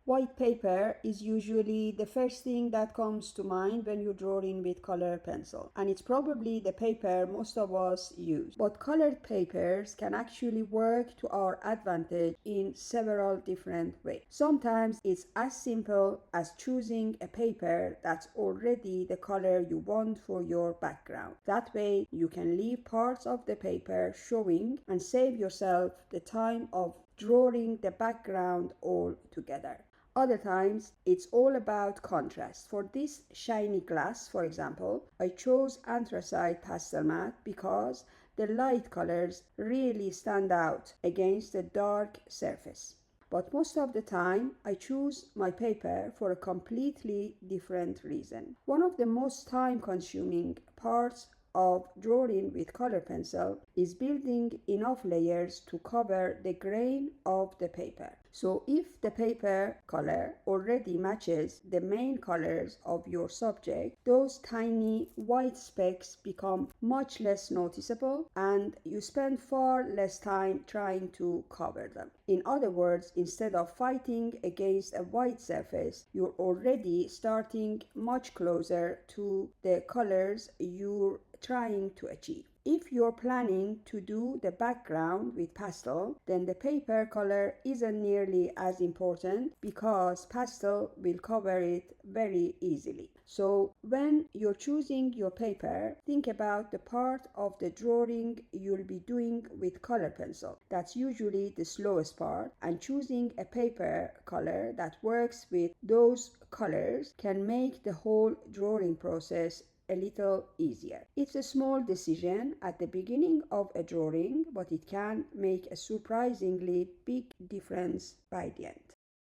White paper is usually the first thing that comes to mind when you're drawing with color pencil, and it's probably the paper most of us use. But colored papers can actually work to our advantage in several different ways. Sometimes it's as simple as choosing a paper that's already the color you want for your background. That way you can leave parts of the paper showing and save yourself the time of drawing the background all together. Other times, it's all about contrast. For this shiny glass, for example, I chose anthracite pastel matte because the light colors really stand out against the dark surface. But most of the time, I choose my paper for a completely different reason. One of the most time-consuming parts of drawing with color pencil is building enough layers to cover the grain of the paper. So if the paper color already matches the main colors of your subject, those tiny white specks become much less noticeable and you spend far less time trying to cover them. In other words, instead of fighting against a white surface, you're already starting much closer to the colors you're trying to achieve. If you're planning to do the background with pastel, then the paper color isn't nearly as important because pastel will cover it very easily. So when you're choosing your paper, think about the part of the drawing you'll be doing with color pencil. That's usually the slowest part, and choosing a paper color that works with those colors can make the whole drawing process a little easier. It's a small decision at the beginning of a drawing, but it can make a surprisingly big difference by the end.